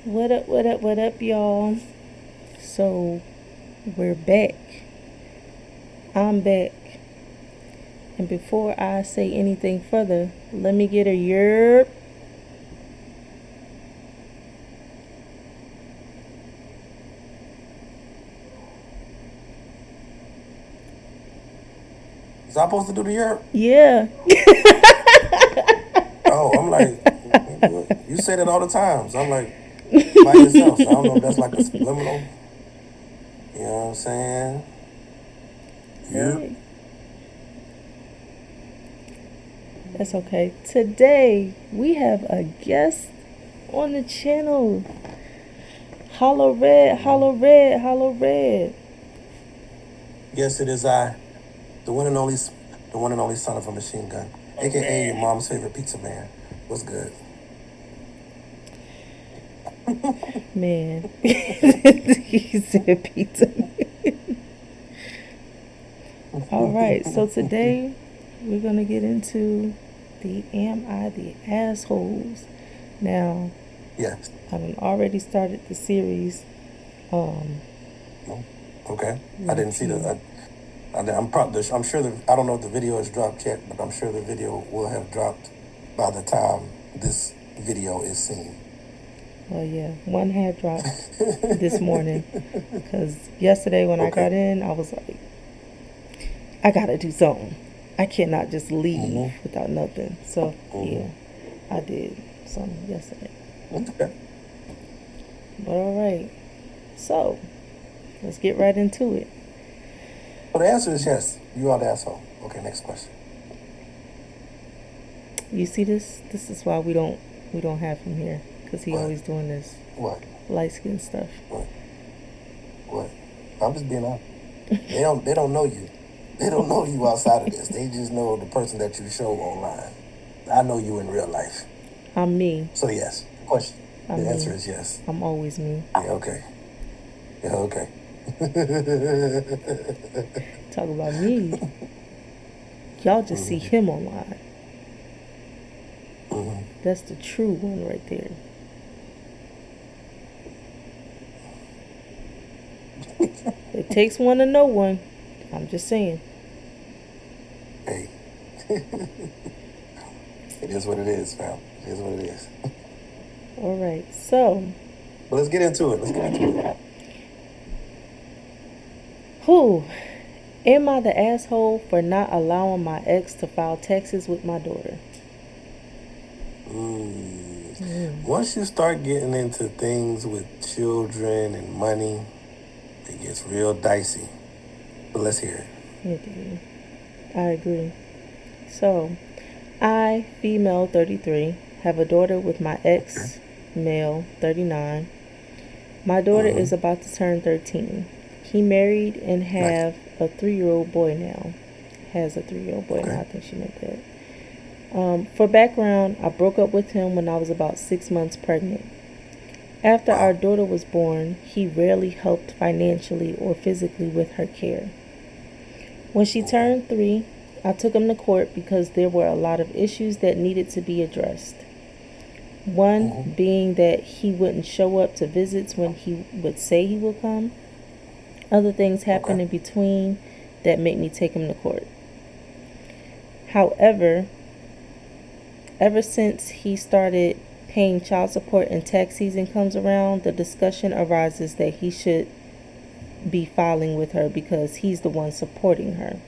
What up, y'all? So, we're back. I'm back. And before I say anything further, let me get a yurrrrp. Is I supposed to do the Europe? Yeah. Oh, I'm like, you say that all the time. So I'm like, by yourself. So I don't know if that's like a subliminal. You know what I'm saying? Europe. Hey, that's okay. Today, we have a guest on the channel. Hollowred, Hollowred, Hollowred. Yes, it is I, the one and only, the one and only son of a machine gun, aka your mom's favorite pizza man. What's good? Man. He said pizza. Alright, so today we're going to get into the Am I the Assholes? Now, Yes. I've already started the series. No. Okay. I didn't see routine. I'm sure I don't know if the video has dropped yet, but I'm sure the video will have dropped by the time this video is seen. Well, yeah, one had dropped this morning because yesterday when I Okay. got in, I was like, I gotta do something. I cannot just leave without nothing. So, yeah, I did something yesterday. Okay. But alright, so let's get right into it. Well, the answer is yes. You are the asshole. Okay, next question. You see this? This is why we don't have him here because he What? always doing this What? light skin stuff. What? What? I'm just being honest. They don't know you. They don't know you outside of this. They just know the person that you show online. I know you in real life. I'm me. So yes. Question. I'm The answer me. is yes. I'm always me. Yeah, okay. Yeah, okay. Talk about me. Y'all just see him online. That's the true one right there. It takes one to know one. I'm just saying. Hey. It is what it is, fam. It is what it is. Alright, so But let's get into it. who am I the asshole for not allowing my ex to file taxes with my daughter? Once you start getting into things with children and money, it gets real dicey. But let's hear it. Yeah, dude. I agree. So, I, female 33, have a daughter with my ex, male 39. My daughter is about to turn 13. He married and have a 3-year-old boy now. Has a 3-year-old boy now. I think she meant that. For background, I broke up with him when I was about 6 months pregnant. After our daughter was born, he rarely helped financially or physically with her care. When she turned 3, I took him to court because there were a lot of issues that needed to be addressed. One being that he wouldn't show up to visits when he would say he would come. Other things happened in between that made me take him to court. However, ever since he started paying child support and tax season comes around, the discussion arises that he should be filing with her because he's the one supporting her.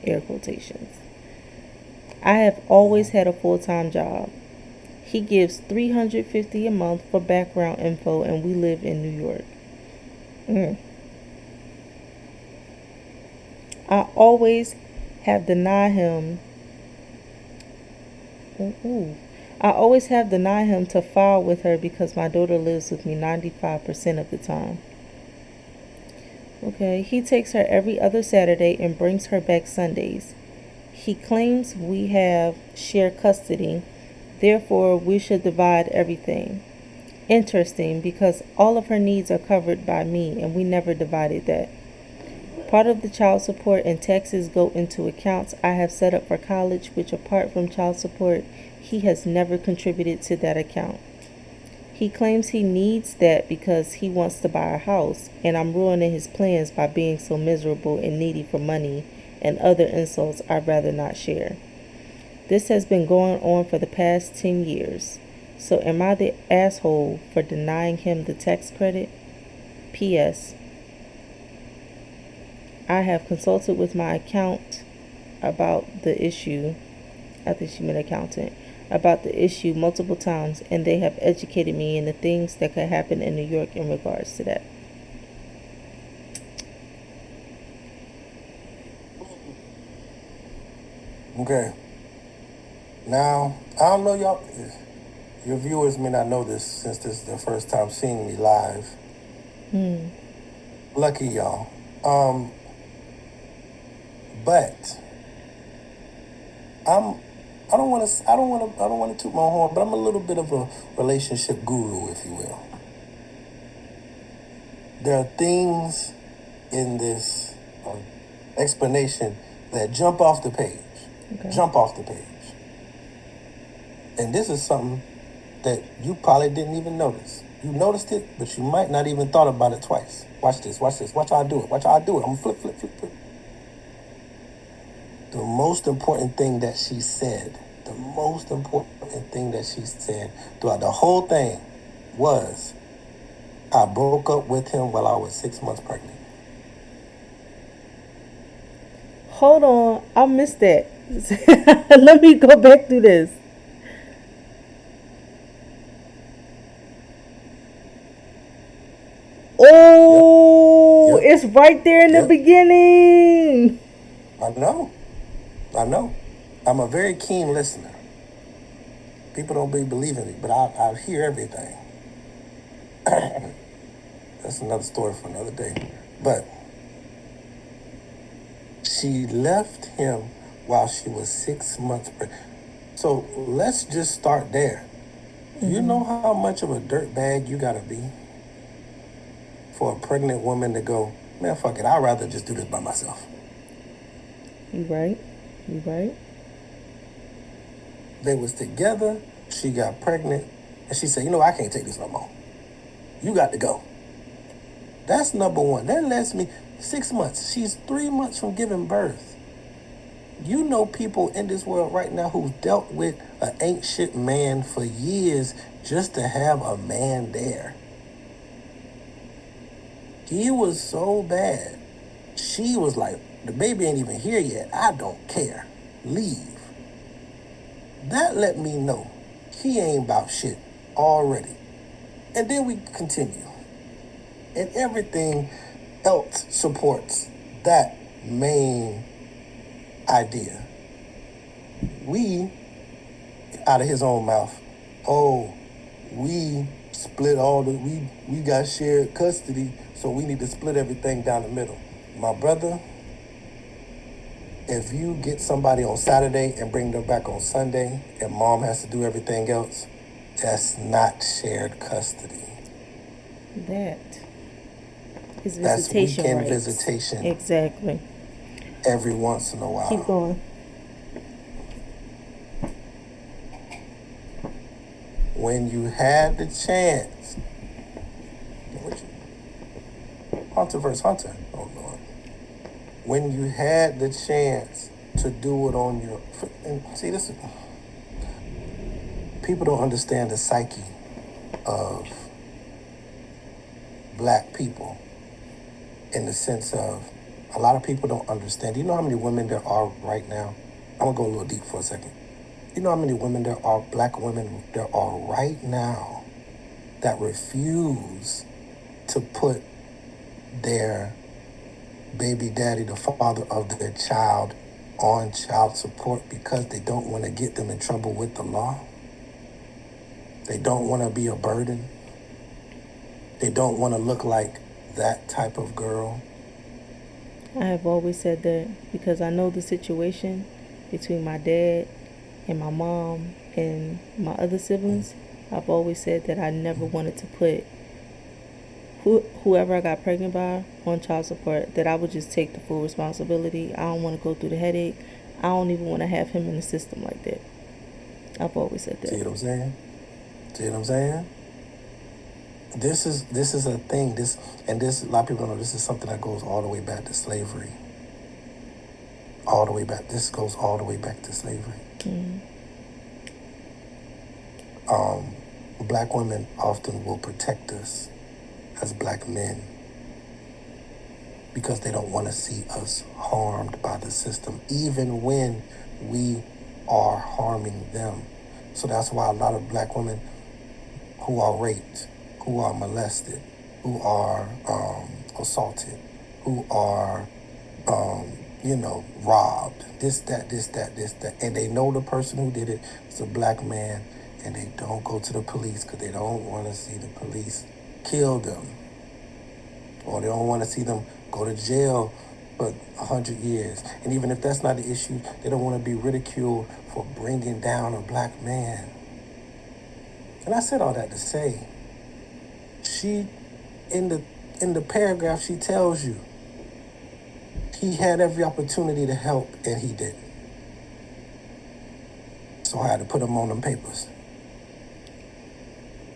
Air quotations. I have always had a full-time job. He gives $350 a month for background info and we live in New York. I always have denied him to file with her because my daughter lives with me 95% of the time. Okay, he takes her every other Saturday and brings her back Sundays. He claims we have shared custody, therefore we should divide everything. Interesting, because all of her needs are covered by me and we never divided that. Part of the child support and taxes go into accounts I have set up for college, which apart from child support, he has never contributed to that account. He claims he needs that because he wants to buy a house, and I'm ruining his plans by being so miserable and needy for money and other insults I'd rather not share. This has been going on for the past 10 years. So am I the asshole for denying him the tax credit? P.S. I have consulted with my accountant about the issue. I think she meant accountant. About the issue multiple times, and they have educated me in the things that could happen in New York in regards to that. Okay. Now, I don't know y'all. Your viewers may not know this since this is their first time seeing me live. Lucky y'all. But I don't want to toot my horn, but I'm a little bit of a relationship guru, if you will. There are things in this explanation that jump off the page. Okay. Jump off the page. And this is something that you probably didn't even notice. You noticed it, but you might not even thought about it twice. Watch this, watch this. Watch how I do it. Watch how I do it. I'm gonna flip. The most important thing that she said throughout the whole thing was, I broke up with him while I was 6 months pregnant. Hold on, I missed that. Let me go back through this. Oh, Yep. It's right there in the Yep. beginning. I know. I'm a very keen listener. People don't be believing me, but I hear everything. That's another story for another day. But she left him while she was 6 months pregnant. So let's just start there. You know how much of a dirtbag you gotta be for a pregnant woman to go, man, fuck it, I'd rather just do this by myself. You right. They was together, she got pregnant, and she said, I can't take this no more. You got to go. That's number one. That lets me 6 months. She's 3 months from giving birth. You know people in this world right now who've dealt with an ain't shit man for years just to have a man there. He was so bad. She was like, the baby ain't even here yet. I don't care. Leave. That let me know he ain't about shit already. And then we continue. And everything else supports that main idea. We, out of his own mouth, we split we got shared custody, so we need to split everything down the middle. My brother, if you get somebody on Saturday and bring them back on Sunday and mom has to do everything else, that's not shared custody. That is That's visitation weekend rights. visitation. Exactly. Every once in a while. Keep going. When you had the chance. Hunter versus Hunter. Oh, Lord. When you had the chance to do it on your... And see, this is... People don't understand the psyche of black people in the sense of a lot of people don't understand. Do you know how many women there are right now? I'm going to go a little deep for a second. You know how many women there are, black women there are right now that refuse to put their baby daddy, the father of their child, on child support because they don't want to get them in trouble with the law? They don't want to be a burden. They don't want to look like that type of girl. I have always said that because I know the situation between my dad and my mom and my other siblings. I've always said that I never wanted to put whoever I got pregnant by on child support, that I would just take the full responsibility. I don't want to go through the headache. I don't even want to have him in the system like that. I've always said that. See what I'm saying? See what I'm saying? this is a thing. This a lot of people don't know. This is something that goes all the way back to slavery. All the way back. This goes all the way back to slavery. Black women often will protect us as black men because they don't want to see us harmed by the system, even when we are harming them. So that's why a lot of black women who are raped, who are molested, who are assaulted, who are, robbed, this, that, and they know the person who did it is a black man, and they don't go to the police because they don't want to see the police kill them, or they don't want to see them go to jail for 100 years. And even if that's not the issue, they don't want to be ridiculed for bringing down a black man. And I said all that to say, she, in the paragraph, she tells you he had every opportunity to help and he didn't. So I had to put him on them papers.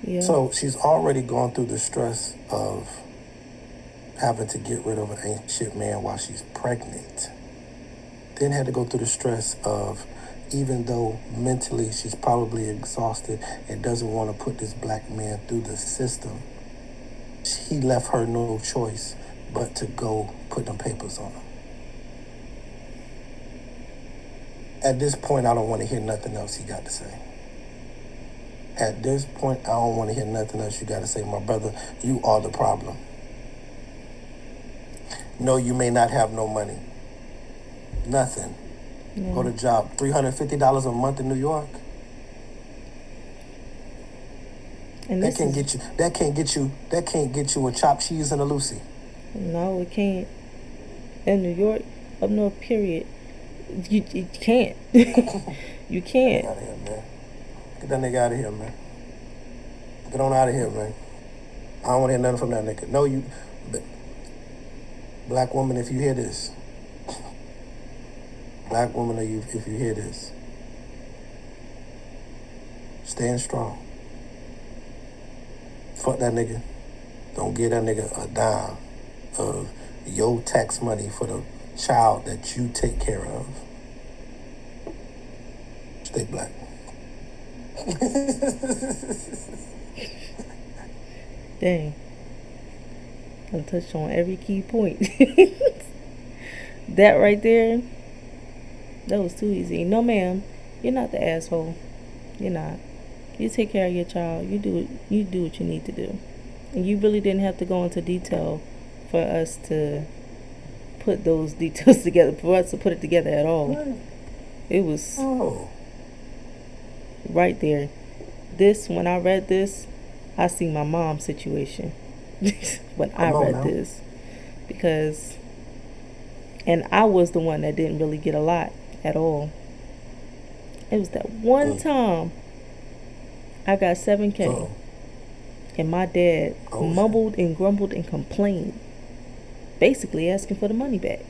Yeah. So she's already gone through the stress of having to get rid of an ancient man while she's pregnant. Then had to go through the stress of, even though mentally she's probably exhausted and doesn't want to put this black man through the system, he left her no choice but to go put them papers on him. At this point, I don't want to hear nothing else he got to say. At this point, I don't want to hear nothing else you got to say. My brother, you are the problem. No, you may not have no money. Nothing. Yeah. Go to job. $350 a month in New York. And That can't get you a chopped cheese and a Lucy. No, it can't. In New York, up north, period. You can't. You can't. Get out of here, man. Get that nigga out of here, man. Get on out of here, man. I don't want to hear nothing from that nigga. No, you... Black woman, if you hear this. Black woman, if you hear this. Stand strong. Fuck that nigga. Don't give that nigga a dime of your tax money for the child that you take care of. Stay black. Dang. I touched on every key point. That right there, that was too easy. No, ma'am, you're not the asshole. You're not. You take care of your child. You do what you need to do. And you really didn't have to go into detail for us to put those details together, for us to put it together at all. Right. It was Oh. right there. When I read this, I see my mom's situation when I read this. Because, and I was the one that didn't really get a lot at all. It was that one time I got $7K. And my dad mumbled and grumbled and complained, basically asking for the money back.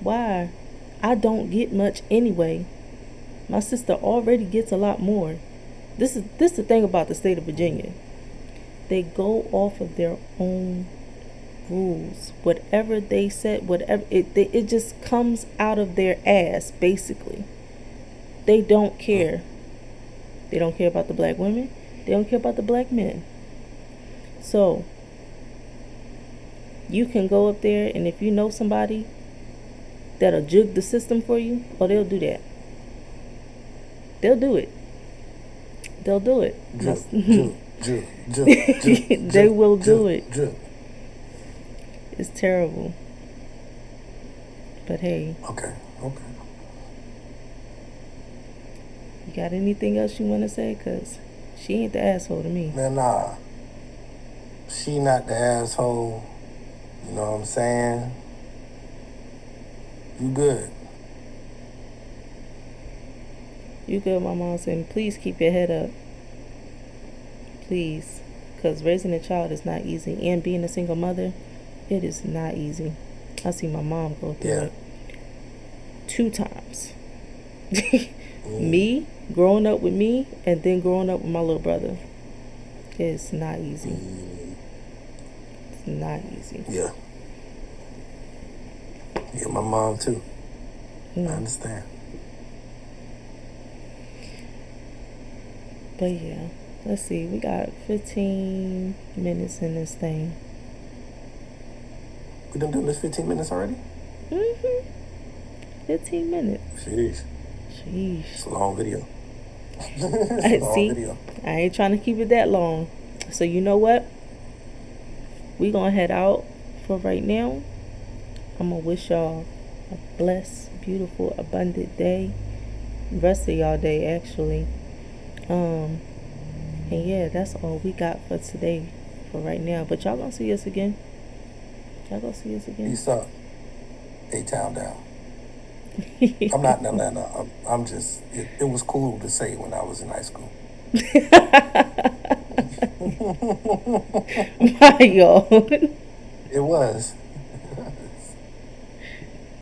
Why? I don't get much anyway. My sister already gets a lot more. This is the thing about the state of Virginia. They go off of their own rules. Whatever they said, whatever it just comes out of their ass, basically. They don't care. They don't care about the black women. They don't care about the black men. So, you can go up there, and if you know somebody that'll jug the system for you, they'll do that. They'll do it. They'll do it. They will do it. It's terrible. But hey. Okay. You got anything else you want to say? Because she ain't the asshole to me. Man, nah. She not the asshole. You know what I'm saying? You good. You good, my mom said. Please keep your head up. Please. Because raising a child is not easy. And being a single mother, it is not easy. I see my mom go through it 2 times. Me, growing up with me, and then growing up with my little brother. It's not easy. It's not easy. Yeah. Yeah, my mom too. I understand. But yeah, let's see. We got 15 minutes in this thing. We done this 15 minutes already? 15 minutes. Sheesh. It's a long video. It's a long video. I ain't trying to keep it that long. So you know what? We gonna head out for right now. I'm gonna wish y'all a blessed, beautiful, abundant day. Rest of y'all day, actually. And yeah, that's all we got for today, for right now. But y'all gonna see us again. Y'all gonna see us again. Peace up. A-Town down. I'm not in Atlanta. I'm just, it was cool to say when I was in high school. Mario. It was.